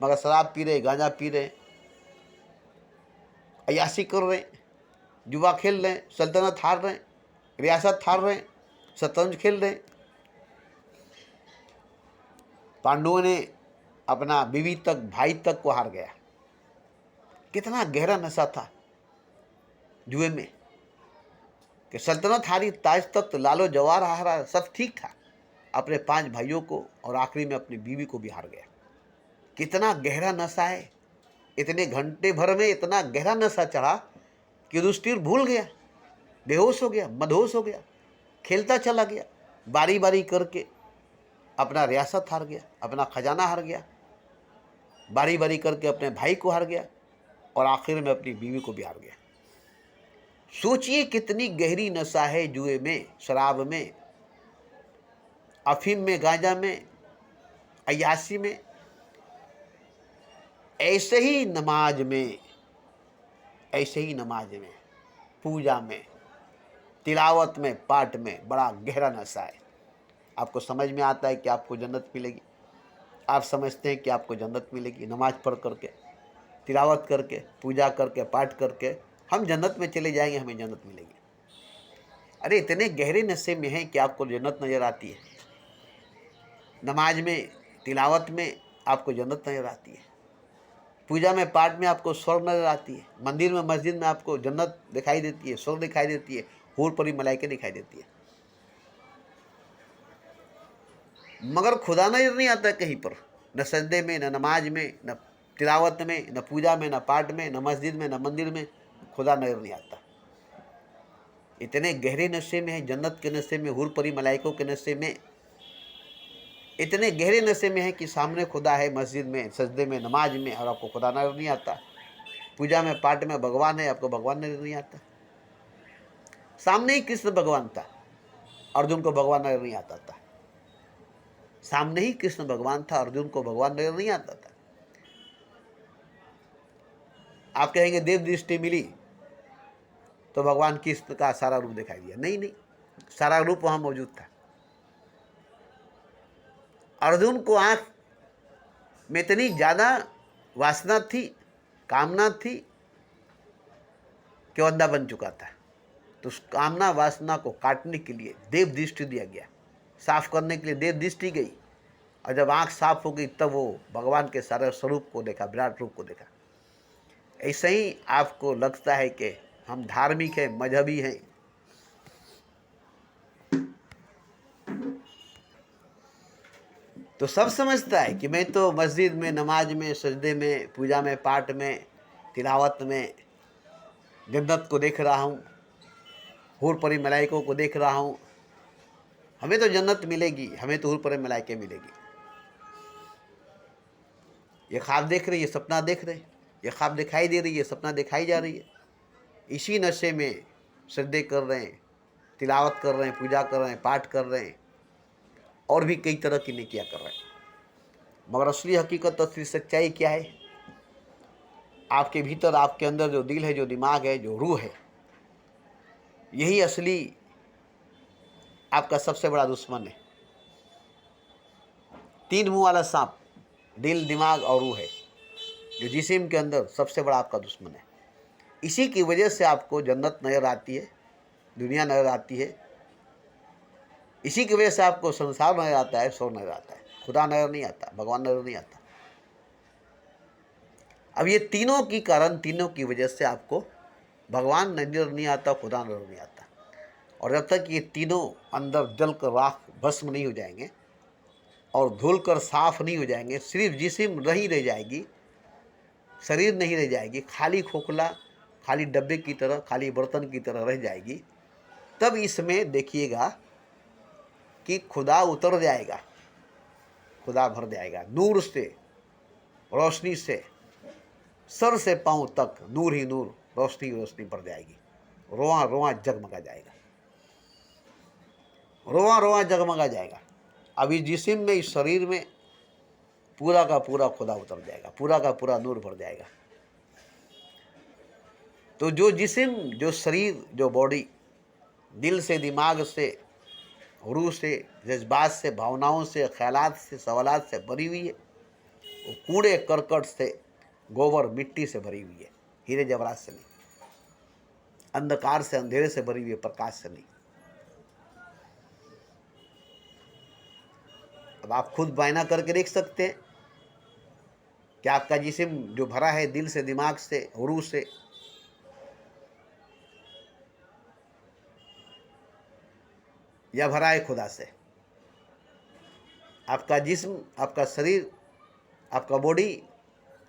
Speaker 1: मगर शराब पी रहे, गांजा पी रहे, अय्याशी कर रहे हैं, जुआ खेल रहे हैं, सल्तनत हार रहे हैं, रियासत हार रहे हैं, शतरंज खेल रहे हैं। पांडवों ने अपना बीवी तक, भाई तक को हार गया। कितना गहरा नशा था जुए में कि सल्तनत हारी, ताज तख्त, लालो जवाहर हारा, सब ठीक था, अपने 5 भाइयों को और आखिरी में अपनी बीवी को भी हार गया। कितना गहरा नशा है। इतने घंटे भर में इतना गहरा नशा चढ़ा कि युधिष्ठिर भूल गया, बेहोश हो गया, मदहोश हो गया, खेलता चला गया, बारी बारी करके अपना रियासत हार गया, अपना खजाना हार गया, बारी बारी करके अपने भाई को हार गया और आखिर में अपनी बीवी को भी हार गया। सोचिए कितनी गहरी नशा है जुए में, शराब में, अफीम में, गांजा में, अय्याशी में। ऐसे ही नमाज में, ऐसे ही नमाज में, पूजा में, तिलावत में, पाठ में बड़ा गहरा नशा है। आपको समझ में आता है कि आपको जन्नत मिलेगी, आप समझते हैं कि आपको जन्नत मिलेगी, नमाज पढ़ करके, तिलावत करके, पूजा करके, पाठ करके हम जन्नत में चले जाएंगे, हमें जन्नत मिलेगी। अरे इतने गहरे नशे में हैं कि आपको जन्नत नज़र आती है। नमाज में, तिलावत में आपको जन्नत नज़र आती है, पूजा में, पाठ में आपको स्वर्ग नज़र आती है, मंदिर में, मस्जिद में आपको जन्नत दिखाई देती है, स्वर्ग दिखाई देती है, हूर परी मलाइके दिखाई देती है। मगर खुदा नजर नहीं आता कहीं पर, न सजदे में, न नमाज में, न तिलावत में, न पूजा में, न पाठ में, न मस्जिद में, न मंदिर में खुदा नजर नहीं आता। इतने गहरे नशे में है, जन्नत के नशे में, हूर परी मलाइकों के नशे में, इतने गहरे नशे में है कि सामने खुदा है, मस्जिद में, सजदे में, नमाज में, और आपको खुदा नजर नहीं आता। पूजा में, पाठ में भगवान है, आपको भगवान नजर नहीं आता। सामने ही कृष्ण भगवान था, अर्जुन को भगवान नजर नहीं आता था। सामने ही कृष्ण भगवान था, अर्जुन को भगवान नजर नहीं आता था। आप कहेंगे देव दृष्टि मिली तो भगवान कृष्ण का सारा रूप दिखाई दिया। नहीं नहीं, सारा रूप वहां मौजूद था। अर्जुन को आंख में इतनी ज्यादा वासना थी, कामना थी कि अंधा बन चुका था। तो उस कामना वासना को काटने के लिए देव दृष्टि दिया गया, साफ करने के लिए देव दृष्टि गई, और जब आंख साफ हो गई तब वो भगवान के सारे स्वरूप को देखा, विराट रूप को देखा। ऐसे ही आपको लगता है कि हम धार्मिक हैं, मजहबी हैं, तो सब समझता है कि मैं तो मस्जिद में, नमाज में, सजदे में, पूजा में, पाठ में, तिलावत में जन्नत को देख रहा हूँ, हूर परी मलाइकों को देख रहा हूँ, हमें तो जन्नत मिलेगी, हमें तो हूर परी मलाइकें मिलेगी। ये ख्वाब देख रहे, ये सपना देख रहे, ये ख्वाब दिखाई दे रही है, सपना दिखाई जा रही है। इसी नशे में सजदे कर रहे हैं, तिलावत कर रहे हैं, पूजा कर रहे हैं, पाठ कर रहे हैं, और भी कई तरह की नेकियां कर रहे हैं। मगर असली हकीकत, असली सच्चाई क्या है? आपके भीतर, आपके अंदर जो दिल है, जो दिमाग है, जो रूह है, यही असली आपका सबसे बड़ा दुश्मन है। 3 मुंह वाला सांप दिल, दिमाग और रूह है, जो जिस्म के अंदर सबसे बड़ा आपका दुश्मन है। इसी की वजह से आपको जन्नत नजर आती है, दुनिया नजर आती है। इसी की वजह से आपको संसार नजर आता है, स्वर्ग नजर आता है, खुदा नजर नहीं आता, भगवान नजर नहीं आता। अब ये तीनों की कारण, तीनों की वजह से आपको भगवान नजर नहीं आता, खुदा नजर नहीं आता। और जब तक ये तीनों अंदर जल कर राख भस्म नहीं हो जाएंगे और धुल कर साफ नहीं हो जाएंगे, सिर्फ जिस्म रही रह जाएगी, शरीर नहीं रह जाएगी, खाली खोखला, खाली डब्बे की तरह, खाली बर्तन की तरह रह जाएगी, तब इसमें देखिएगा कि खुदा उतर जाएगा, खुदा भर जाएगा नूर से, रोशनी से, सर से पांव तक नूर ही नूर, रोशनी रोशनी भर जाएगी, रोआ रोआ जगमगा जाएगा, रोआ रोआ जगमगा जाएगा। अब इस जिस्म में, इस शरीर में पूरा का पूरा खुदा उतर जाएगा, पूरा का पूरा नूर भर जाएगा। तो जो जिस्म, जो शरीर, जो बॉडी दिल से, दिमाग से, रूह से, जज्बात से, भावनाओं से, ख्यालात से, सवालात से भरी हुई है। वो कूड़े करकट से, गोबर मिट्टी से भरी हुई है, हीरे जवाहरात से नहीं। अंधकार से, अंधेरे से भरी हुई है, प्रकाश से नहीं। अब आप खुद बायना करके देख सकते हैं कि आपका जिस्म जो भरा है दिल से, दिमाग से, रूह से, या भरा है खुदा से। आपका जिस्म, आपका शरीर, आपका बॉडी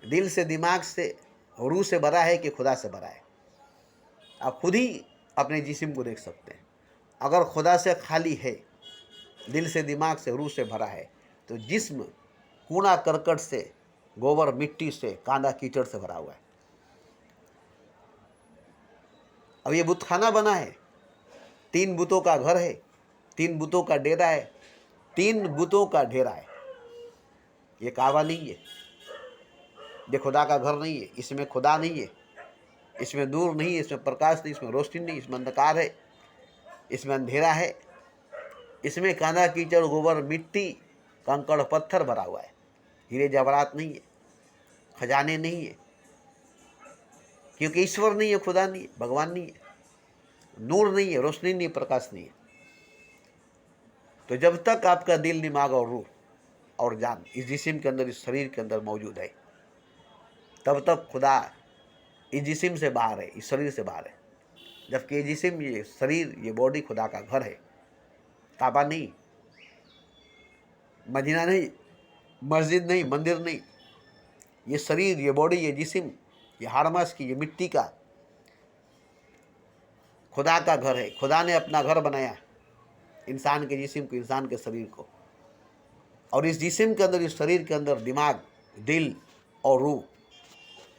Speaker 1: दिल से, दिमाग से, रूह से भरा है कि खुदा से भरा है। आप खुद ही अपने जिस्म को देख सकते हैं। अगर खुदा से खाली है, दिल से, दिमाग से, रूह से भरा है, तो जिस्म कूड़ा करकट से, गोबर मिट्टी से, कांदा कीचड़ से भरा हुआ है। अब ये बुतखाना बना है, 3 बुतों का घर है, 3 बुतों का डेरा है, 3 बुतों का ढेरा है। ये काबा नहीं है, ये खुदा का घर नहीं है। इसमें खुदा नहीं है, इसमें नूर नहीं है, इसमें प्रकाश नहीं, इसमें रोशनी नहीं, इसमें अंधकार है, इसमें अंधेरा है, इसमें कांदा कीचड़, गोबर मिट्टी, कंकड़ पत्थर भरा हुआ है। हीरे जवाहरात नहीं है, खजाने नहीं है, क्योंकि ईश्वर नहीं है, खुदा नहीं है, भगवान नहीं है, नूर नहीं है, रोशनी नहीं, प्रकाश नहीं है। तो जब तक आपका दिल, दिमाग और रूह और जान इस जिस्म के अंदर, इस शरीर के अंदर मौजूद है, तब तक खुदा इस जिस्म से बाहर है, इस शरीर से बाहर है। जबकि ये जिस्म, ये शरीर, ये बॉडी खुदा का घर है, काबा नहीं, मदीना नहीं, मस्जिद नहीं, मंदिर नहीं। ये शरीर, ये बॉडी, ये जिस्म, ये हारमस की, ये मिट्टी का खुदा का घर है। खुदा ने अपना घर बनाया इंसान के जिस्म को, इंसान के शरीर को, और इस जिस्म के अंदर, इस शरीर के अंदर दिमाग, दिल और रूह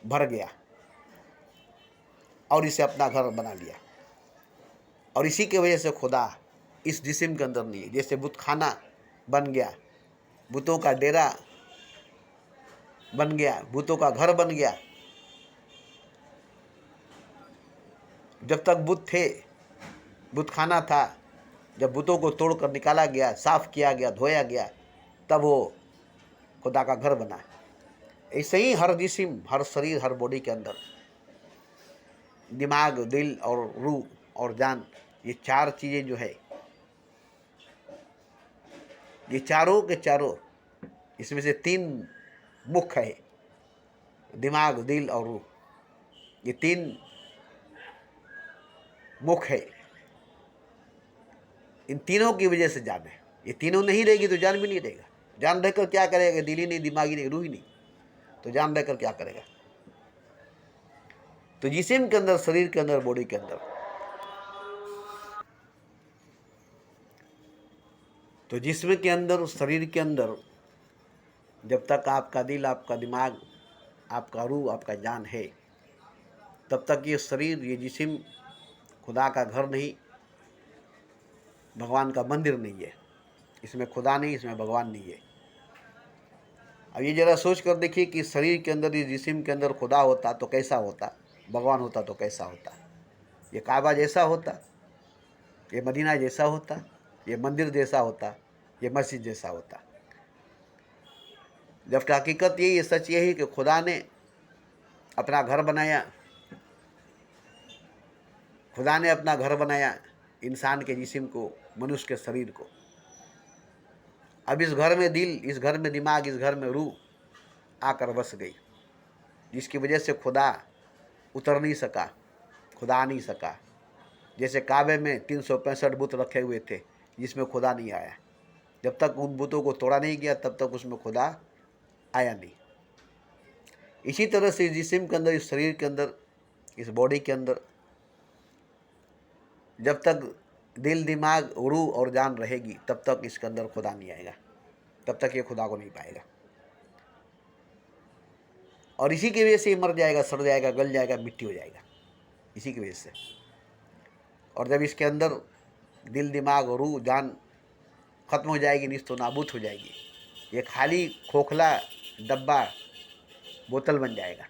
Speaker 1: भर गया और इसे अपना घर बना लिया। और इसी की वजह से खुदा इस जिस्म के अंदर नहीं है। जैसे बुतखाना बन गया, बुतों का डेरा बन गया, बुतों का घर बन गया। जब तक बुत थे, बुतखाना था, जब बुतों को तोड़कर निकाला गया, साफ किया गया, धोया गया, तब वो खुदा का घर बना। ऐसे ही हर जिस्म, हर शरीर, हर बॉडी के अंदर दिमाग, दिल और रूह और जान, ये 4 चीज़ें जो है, ये चारों के चारों, इसमें से 3 मुख्य है, दिमाग, दिल और रूह। ये 3 मुख्य है। इन तीनों की वजह से जान है। ये तीनों नहीं रहेगी तो जान भी नहीं रहेगा। जान रहकर क्या करेगा? दिल ही नहीं, दिमाग ही नहीं, रूह ही नहीं, तो जान रहकर क्या करेगा? तो जिस्म के अंदर, शरीर के अंदर, बॉडी के अंदर, तो जिस्म के अंदर, शरीर के अंदर जब तक आपका दिल, आपका दिमाग, आपका रूह, आपका जान है, तब तक ये शरीर, ये जिस्म खुदा का घर नहीं, भगवान का मंदिर नहीं है। इसमें खुदा नहीं, इसमें भगवान नहीं है। अब ये जरा सोच कर देखिए कि शरीर के अंदर, इस जिस्म के अंदर खुदा होता तो कैसा होता, भगवान होता तो कैसा होता। ये काबा जैसा होता, ये मदीना जैसा होता, ये मंदिर जैसा होता, ये मस्जिद जैसा होता। जबकि हकीकत यही है, सच यही है कि खुदा ने अपना घर बनाया, खुदा ने अपना घर बनाया इंसान के जिस्म को, मनुष्य के शरीर को। अब इस घर में दिल, इस घर में दिमाग, इस घर में रूह आकर बस गई, जिसकी वजह से खुदा उतर नहीं सका, खुदा आ नहीं सका। जैसे काबे में 365 बुत रखे हुए थे जिसमें खुदा नहीं आया। जब तक उन बुतों को तोड़ा नहीं गया तब तक उसमें खुदा आया नहीं। इसी तरह से इस जिस्म के अंदर, इस शरीर के अंदर, इस बॉडी के अंदर जब तक दिल, दिमाग, रूह और जान रहेगी तब तक इसके अंदर खुदा नहीं आएगा, तब तक ये खुदा को नहीं पाएगा। और इसी की वजह से ये मर जाएगा, सड़ जाएगा, गल जाएगा, मिट्टी हो जाएगा, इसी की वजह से। और जब इसके अंदर दिल, दिमाग, रूह, जान खत्म हो जाएगी, निस्तो नाबूद हो जाएगी, ये खाली खोखला डब्बा, बोतल बन जाएगा।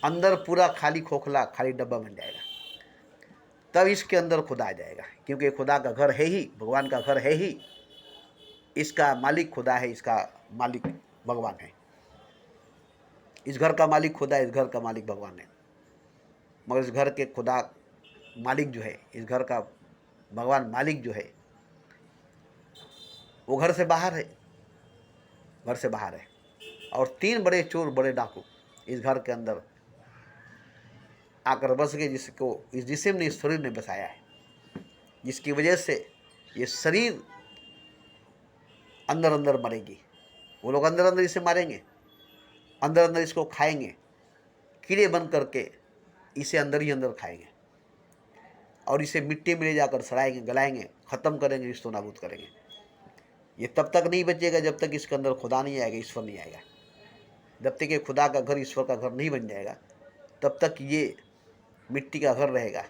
Speaker 1: अंदर पूरा खाली खोखला, खाली डब्बा बन जाएगा। तब इसके अंदर खुदा आ जाएगा, क्योंकि खुदा का घर है ही, भगवान का घर है ही, इसका मालिक खुदा है, इसका मालिक भगवान है। इस घर का मालिक खुदा है, इस घर का मालिक भगवान है। मगर इस घर के खुदा मालिक जो है, इस घर का भगवान मालिक जो है, वो घर से बाहर है, घर से बाहर है। और 3 बड़े चोर, बड़े डाकू इस घर के अंदर आकर बस गए, जिसको इस जिस्म ने, इस शरीर ने बसाया है, जिसकी वजह से ये शरीर अंदर अंदर मरेगी। वो लोग अंदर अंदर इसे मारेंगे, अंदर अंदर इसको खाएंगे, कीड़े बन करके इसे अंदर ही अंदर खाएंगे और इसे मिट्टी में ले जाकर सड़ाएंगे, गलाएंगे, ख़त्म करेंगे, रिश्तों नाबूद करेंगे। ये तब तक नहीं बचेगा जब तक इसके अंदर खुदा नहीं आएगा, ईश्वर नहीं आएगा। जब तक ये खुदा का घर, ईश्वर का घर नहीं बन जाएगा, तब तक ये मिट्टी का घर रहेगा,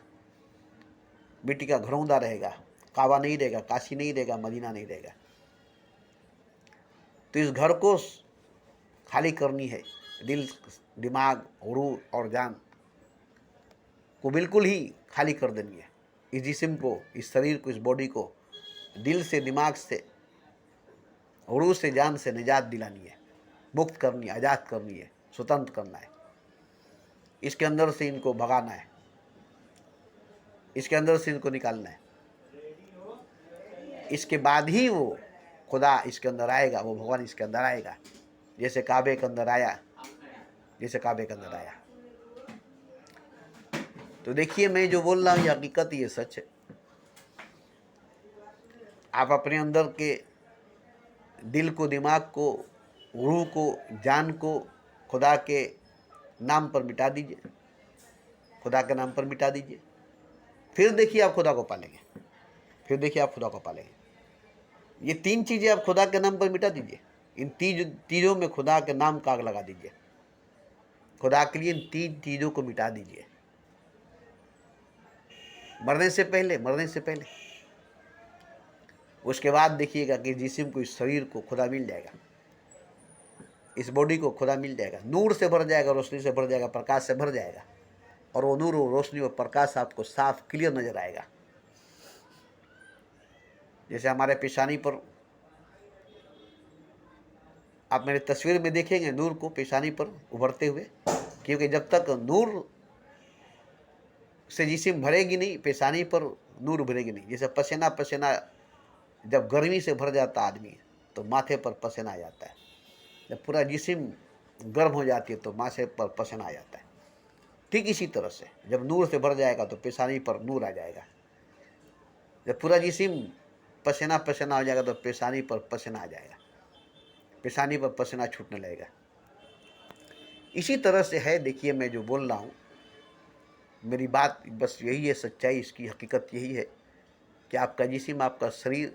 Speaker 1: मिट्टी का घरौंदा रहेगा, काबा नहीं रहेगा, काशी नहीं रहेगा, मदीना नहीं रहेगा। तो इस घर को खाली करनी है, दिल, दिमाग, रूह और जान को बिल्कुल ही खाली कर देनी है। इस जिस्म को, इस शरीर को, इस बॉडी को दिल से, दिमाग से, रूह से, जान से निजात दिलानी है, मुक्त करनी है, आज़ाद करनी है, स्वतंत्र करना है। इसके अंदर से इनको भगाना है, इसके अंदर से इनको निकालना है। इसके बाद ही वो खुदा इसके अंदर आएगा, वो भगवान इसके अंदर आएगा, जैसे काबे के अंदर आया, जैसे काबे के अंदर आया। तो देखिए, मैं जो बोल रहा हूँ ये हकीकत, ये सच है। आप अपने अंदर के दिल को, दिमाग को, रूह को, जान को खुदा के नाम पर मिटा दीजिए, खुदा के नाम पर मिटा दीजिए। फिर देखिए आप खुदा को पालेंगे, फिर देखिए आप खुदा को पालेंगे। ये 3 चीज़ें आप खुदा के नाम पर मिटा दीजिए। इन 3 चीज़ों में खुदा के नाम का आग लगा दीजिए। खुदा के लिए इन 3 चीज़ों को मिटा दीजिए, मरने से पहले, मरने से पहले। उसके बाद देखिएगा कि जिस्म को, इस शरीर को खुदा मिल जाएगा, इस बॉडी को खुदा मिल जाएगा, नूर से भर जाएगा, रोशनी से भर जाएगा, प्रकाश से भर जाएगा। और वो नूर, रोशनी और प्रकाश आपको साफ, क्लियर नजर आएगा। जैसे हमारे पेशानी पर आप मेरे तस्वीर में देखेंगे नूर को पेशानी पर उभरते हुए, क्योंकि जब तक नूर से जिस्म भरेगी नहीं, पेशानी पर नूर भरेगी नहीं। जैसे पसीना, पसीना जब गर्मी से भर जाता आदमी तो माथे पर पसीना आ जाता है, जब पूरा जिस्म गर्म हो जाती है तो माथे पर पसीना आ जाता है। ठीक इसी तरह से जब नूर से भर जाएगा तो पेशानी पर नूर आ जाएगा। जब पूरा जिस्म पसीना पसीना हो जाएगा तो पेशानी पर पसीना आ जाएगा, पेशानी पर पसीना छूटने लगेगा। इसी तरह से है। देखिए, मैं जो बोल रहा हूँ, मेरी बात बस यही है, सच्चाई इसकी हकीकत यही है कि आपका जिस्म, आपका शरीर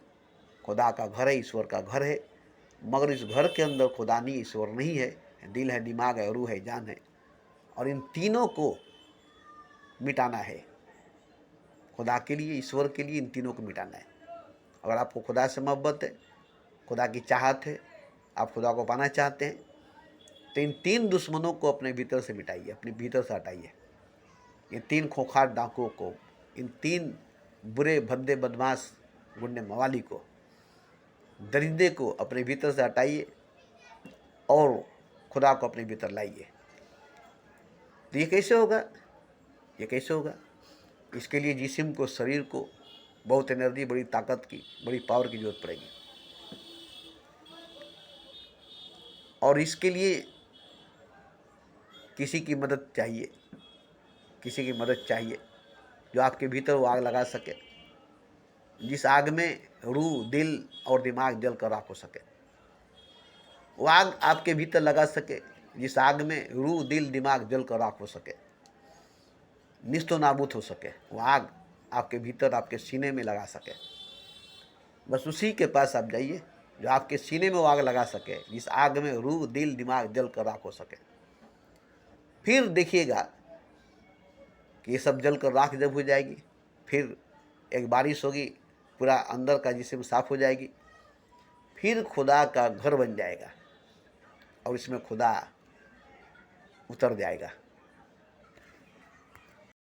Speaker 1: खुदा का घर है, ईश्वर का घर है। मगर इस घर के अंदर खुदा नहीं, ईश्वर नहीं है। दिल है, दिमाग है, रूह है, जान है। और इन तीनों को मिटाना है, खुदा के लिए, ईश्वर के लिए, इन तीनों को मिटाना है। अगर आपको खुदा से मोहब्बत है, खुदा की चाहत है, आप खुदा को पाना चाहते हैं, तो इन 3 दुश्मनों को अपने भीतर से मिटाइए, अपने भीतर से हटाइए। इन 3 खोखार डाकुओं को, इन 3 बुरे, भद्दे, बदमाश, गुंडे, मवाली को, दरिंदे को अपने भीतर से हटाइए और खुदा को अपने भीतर लाइए। तो ये कैसे होगा? ये कैसे होगा? इसके लिए जिस्म को, शरीर को बहुत एनर्जी, बड़ी ताकत की, बड़ी पावर की जरूरत पड़ेगी। और इसके लिए किसी की मदद चाहिए, किसी की मदद चाहिए जो आपके भीतर वो आग लगा सके, जिस आग में रूह, दिल और दिमाग जल कर राख हो सके। वो आग आपके भीतर लगा सके जिस आग में रूह, दिल, दिमाग जल कर राख हो सके, निस्तो नाबूद हो सके। वो आग आपके भीतर, आपके सीने में लगा सके। बस उसी के पास आप जाइए जो आपके सीने में वो आग लगा सके, जिस आग में रूह, दिल, दिमाग जल कर राख हो सके। फिर देखिएगा कि ये सब जल कर राख जब हो जाएगी, फिर एक बारिश होगी, पूरा अंदर का जिस्म साफ हो जाएगी, फिर खुदा का घर बन जाएगा और इसमें खुदा उतर जाएगा।